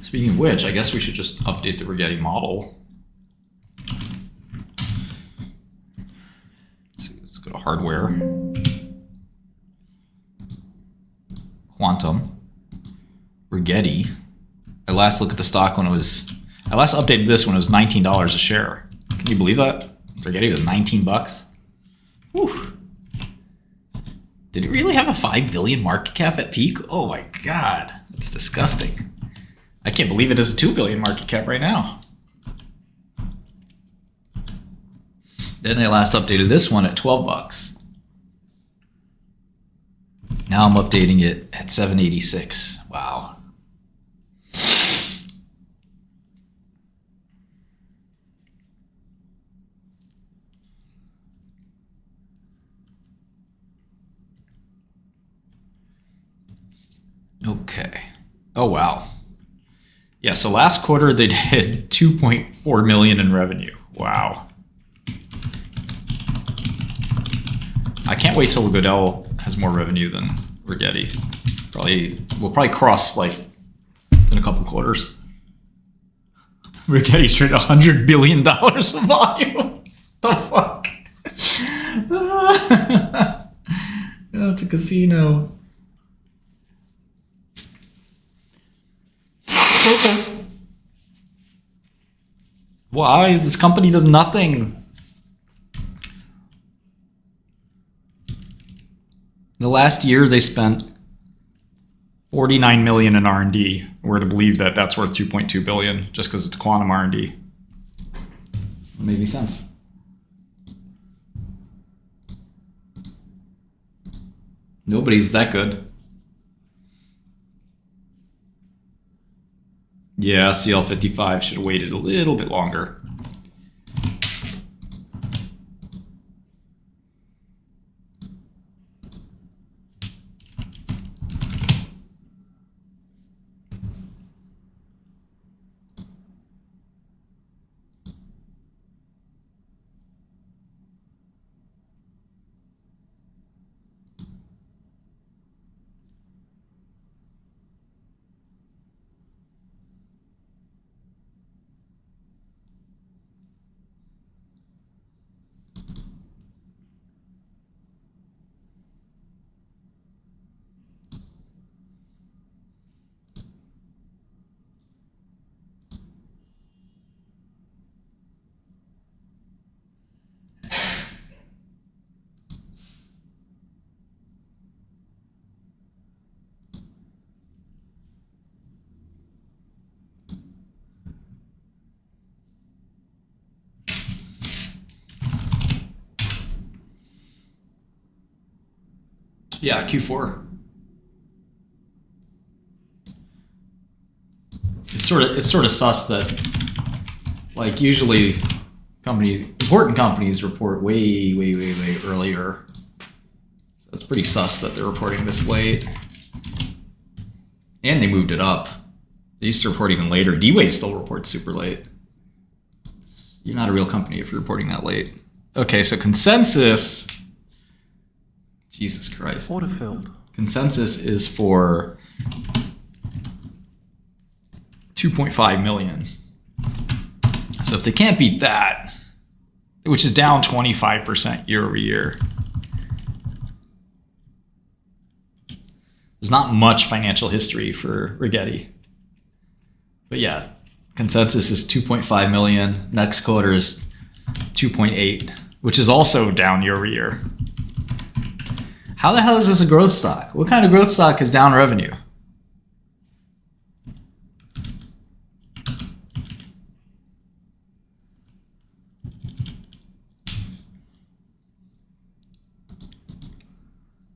Speaking of which, I guess we should just update the Rigetti model. Let's go to hardware. Quantum. Rigetti. I last looked at the stock when it was... I last updated this when it was $19 a share. Can you believe that? Rigetti was 19 bucks. Whew. Did it really have a 5 billion market cap at peak? Oh my god, that's disgusting. I can't believe it is a 2 billion market cap right now. Then they last updated this one at 12 bucks. Now I'm updating it at 786. Wow. Okay. Oh, wow. Yeah, so last quarter they did 2.4 million in revenue. Wow. I can't wait till Goodell has more revenue than Rigetti. We'll probably cross like in a couple quarters. Rigetti's trading $100 billion of volume. The fuck? Oh, it's a casino. Why? This company does nothing. The last year they spent 49 million in R&D. We're to believe that that's worth 2.2 billion just because it's quantum R&D. It made any sense. Nobody's that good. Yeah, CL55 should have waited a little bit longer. Yeah, Q4. It's sort of sus that, like, usually important companies report way earlier. So it's pretty sus that they're reporting this late. And they moved it up. They used to report even later. D-Wave still reports super late. You're not a real company if you're reporting that late. Okay, so consensus. Jesus Christ. Autofilled. Consensus is for 2.5 million. So if they can't beat that, which is down 25% year over year, there's not much financial history for Rigetti. But yeah, consensus is 2.5 million. Next quarter is 2.8, which is also down year over year. How the hell is this a growth stock? What kind of growth stock is down revenue?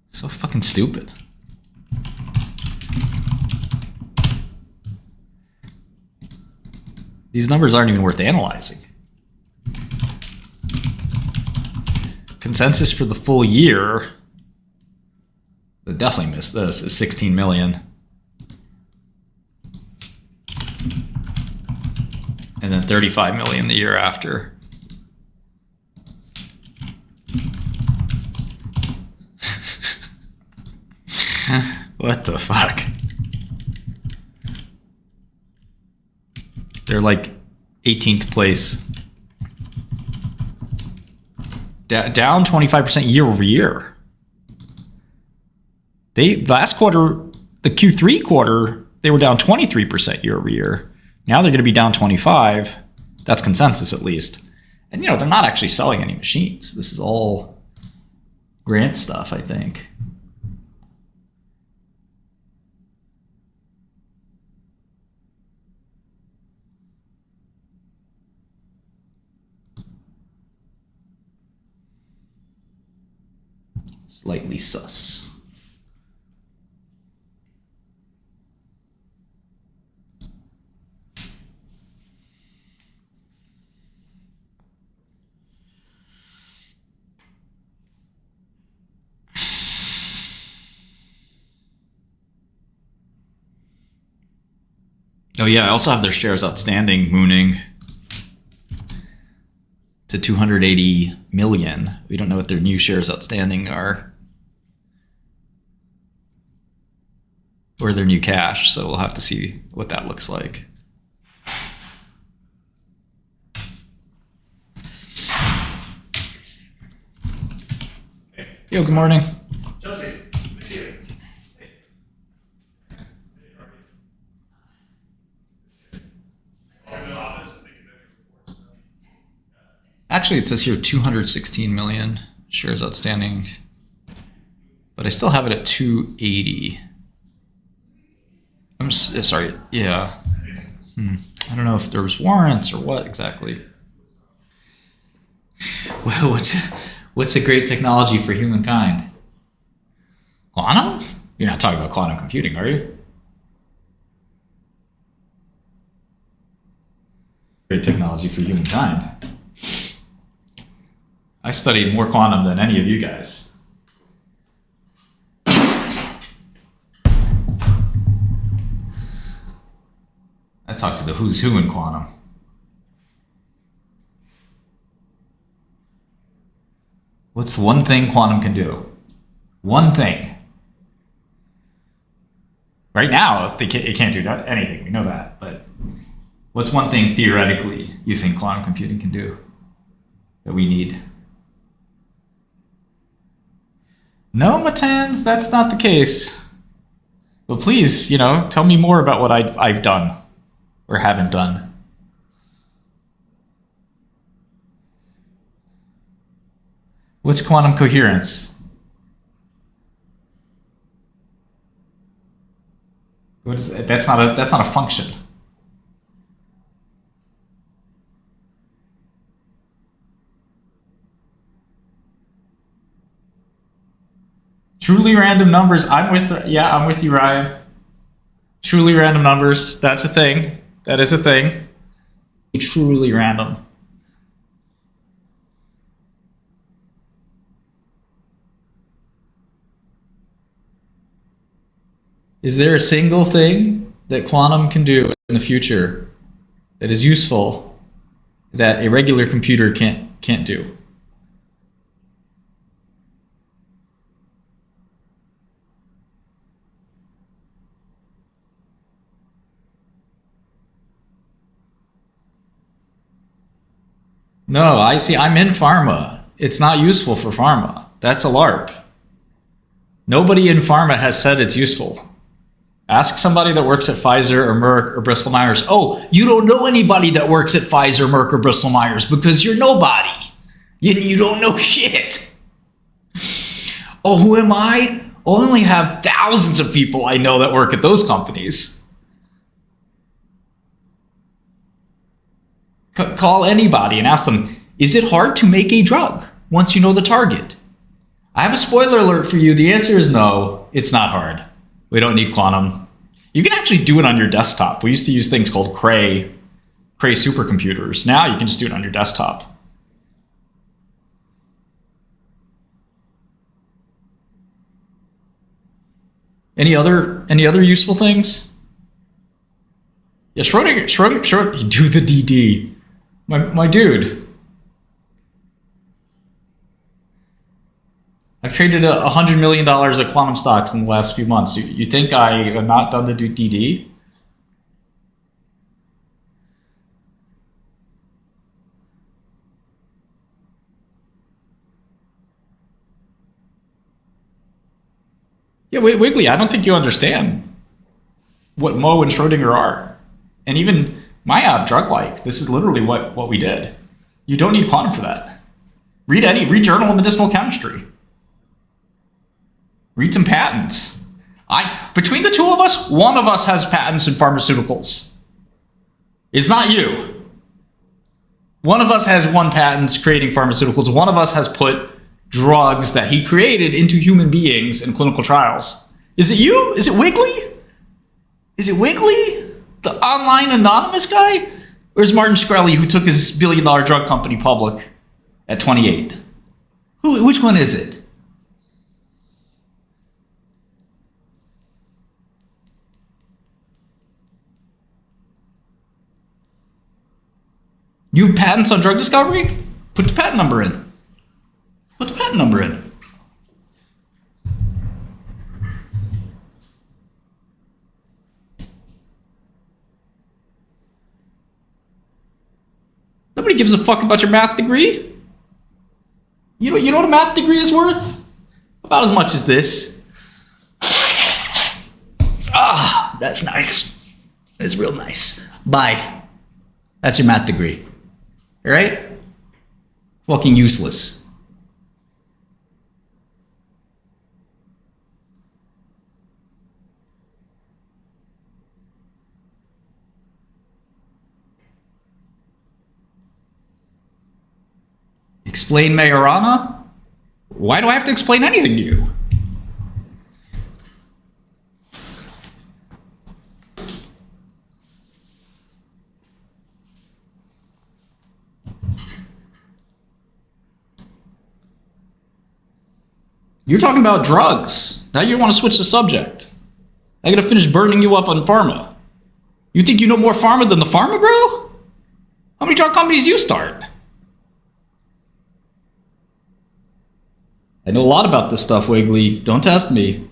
So fucking stupid. These numbers aren't even worth analyzing. Consensus for the full year, they definitely missed this, is 16 million. And then 35 million the year after. What the fuck? They're like 18th place. Down 25% year over year. Last quarter, the Q3 quarter, they were down 23% year over year. Now they're going to be down 25. That's consensus at least. And they're not actually selling any machines. This is all grant stuff, I think. Slightly sus. Oh yeah, I also have their shares outstanding mooning to 280 million. We don't know what their new shares outstanding are or their new cash, so we'll have to see what that looks like. Yo, good morning. Jesse, good to see you. Actually, it says here 216 million shares outstanding, but I still have it at 280. I'm sorry. Yeah. I don't know if there was warrants or what exactly. Well, what's a great technology for humankind? Quantum? You're not talking about quantum computing, are you? Great technology for humankind. I studied more quantum than any of you guys. I talked to the who's who in quantum. What's one thing quantum can do? One thing. Right now, it can't do anything. We know that. But what's one thing theoretically you think quantum computing can do that we need? No, Matans, that's not the case. But please, tell me more about what I've done or haven't done. What's quantum coherence? What is it? That's not a function. Truly random numbers. I'm with you, Ryan. Truly random numbers. That's a thing. That is a thing. Truly random. Is there a single thing that quantum can do in the future that is useful that a regular computer can't do? No, I see. I'm in pharma. It's not useful for pharma. That's a LARP. Nobody in pharma has said it's useful. Ask somebody that works at Pfizer or Merck or Bristol Myers. Oh, you don't know anybody that works at Pfizer, Merck, or Bristol Myers because you're nobody. You don't know shit. Oh, who am I? I only have thousands of people I know that work at those companies. Call anybody and ask them, is it hard to make a drug once you know the target? I have a spoiler alert for you. The answer is no, it's not hard. We don't need quantum. You can actually do it on your desktop. We used to use things called Cray supercomputers. Now you can just do it on your desktop. Any other useful things? Yeah, Schrodinger, do the DD. My dude. I've traded $100 million of quantum stocks in the last few months. You think I have not done the DD? Yeah, Wiggly, I don't think you understand what Mo and Schrodinger are. And even my drug-like, this is literally what we did. You don't need quantum for that. Read Journal of Medicinal Chemistry. Read some patents. Between the two of us, one of us has patents in pharmaceuticals. It's not you. One of us has won patents creating pharmaceuticals. One of us has put drugs that he created into human beings in clinical trials. Is it you? Is it Wiggly? Is it Wiggly? The online anonymous guy? Or is Martin Shkreli, who took his billion-dollar drug company public at 28? Which one is it? You have patents on drug discovery? Put the patent number in. Put the patent number in. Nobody gives a fuck about your math degree. You know what a math degree is worth? About as much as this. Ah, that's nice. That's real nice. Bye. That's your math degree. All right? Fucking useless. Explain Majorana? Why do I have to explain anything to you? You're talking about drugs. Now you want to switch the subject. I gotta finish burning you up on pharma. You think you know more pharma than the pharma, bro? How many drug companies do you start? I know a lot about this stuff, Wiggly. Don't test me.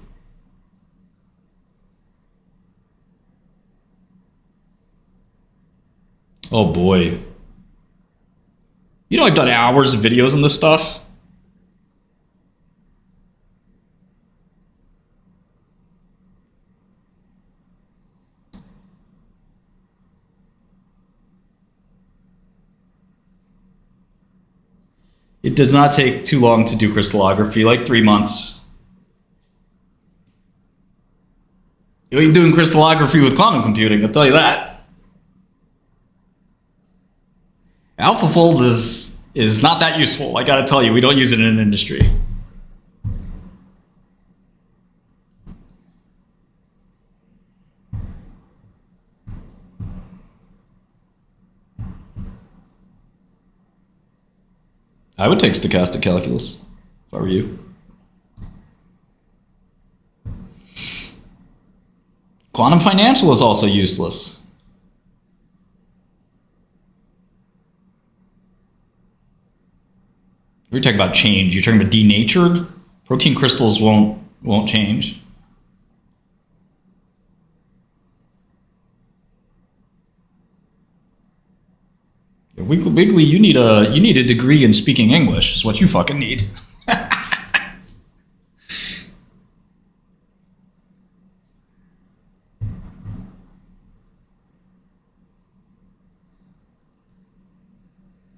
Oh boy. You know I've done hours of videos on this stuff. It does not take too long to do crystallography, like 3 months. You ain't doing crystallography with quantum computing, I'll tell you that. AlphaFold is not that useful, I gotta tell you, we don't use it in industry. I would take stochastic calculus if I were you. Quantum financial is also useless. We're talking about change. You're talking about denatured? Protein crystals won't change. Wiggly, you need a degree in speaking English, is what you fucking need.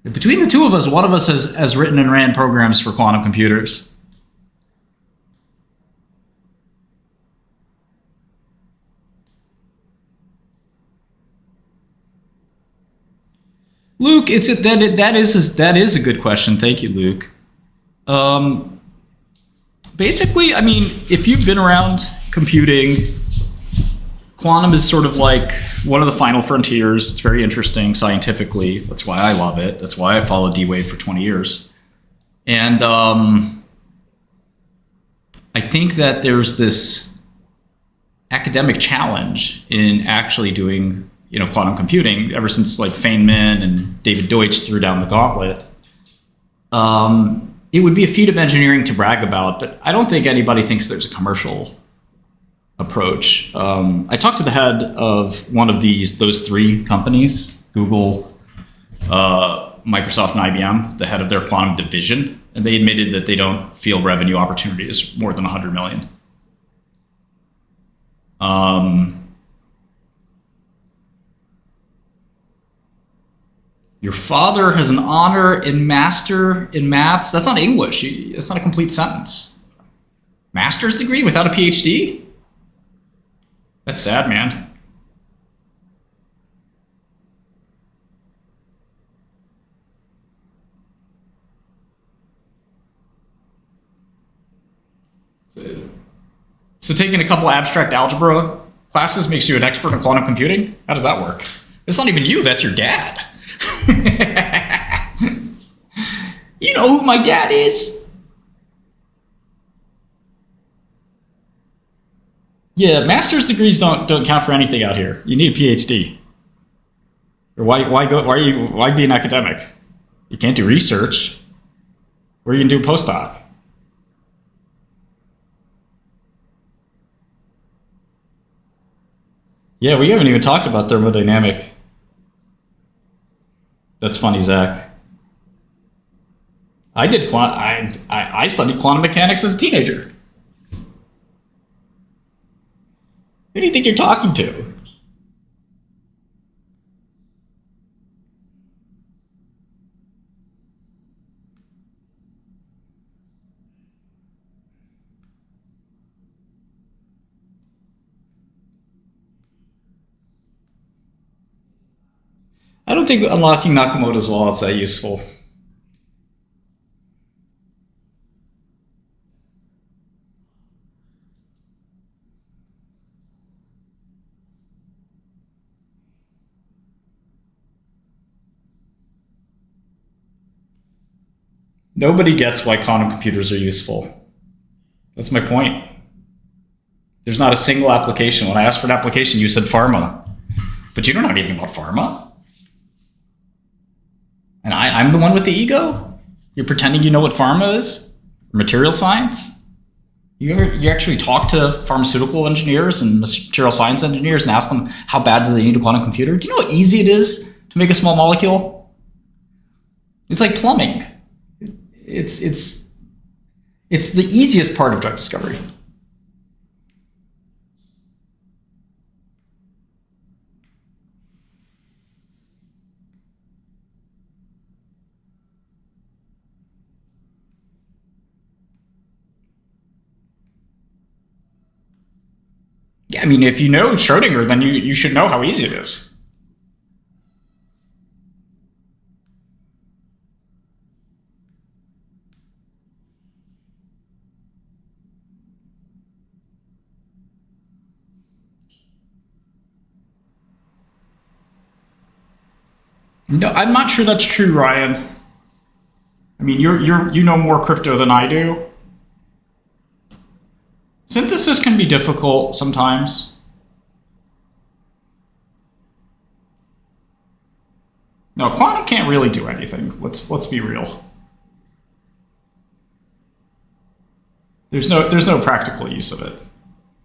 Between the two of us, one of us has written and ran programs for quantum computers. Luke, that is a good question. Thank you, Luke. Basically, I mean, if you've been around computing, quantum is sort of like one of the final frontiers. It's very interesting scientifically. That's why I love it. That's why I followed D-Wave for 20 years. And I think that there's this academic challenge in actually doing quantum computing ever since like Feynman and David Deutsch threw down the gauntlet. It would be a feat of engineering to brag about, but I don't think anybody thinks there's a commercial approach. I talked to the head of one of those three companies, Google, Microsoft, and IBM, the head of their quantum division, and they admitted that they don't feel revenue opportunity is more than 100 million. Your father has an honor in master in maths. That's not English. That's not a complete sentence. Master's degree without a PhD? That's sad, man. So taking a couple abstract algebra classes makes you an expert in quantum computing? How does that work? It's not even you, that's your dad. You know who my dad is? Yeah, master's degrees don't count for anything out here. You need a PhD. Or why be an academic? You can't do research. Where are you gonna do a postdoc? Yeah, we haven't even talked about thermodynamic. That's funny, Zach. I studied quantum mechanics as a teenager. Who do you think you're talking to? I don't think unlocking Nakamoto's wallet's that useful. Nobody gets why quantum computers are useful. That's my point. There's not a single application. When I asked for an application, you said pharma. But you don't know anything about pharma. And I'm the one with the ego? You're pretending you know what pharma is? Material science? You actually talk to pharmaceutical engineers and material science engineers and ask them how bad do they need a quantum computer? Do you know how easy it is to make a small molecule? It's like plumbing. It's the easiest part of drug discovery. Yeah, I mean, if you know Schrodinger, then you should know how easy it is. No, I'm not sure that's true, Ryan. I mean, you know more crypto than I do. Synthesis can be difficult sometimes. No, quantum can't really do anything. Let's be real. There's no practical use of it.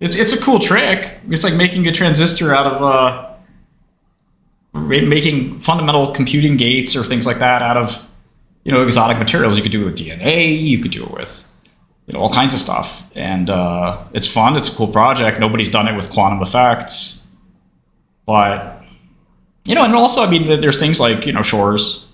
It's a cool trick. It's like making a transistor out of making fundamental computing gates or things like that out of exotic materials. You could do it with DNA. You could do it with all kinds of stuff, and it's fun. It's a cool project. Nobody's done it with quantum effects, but and also, I mean, there's things like Shor's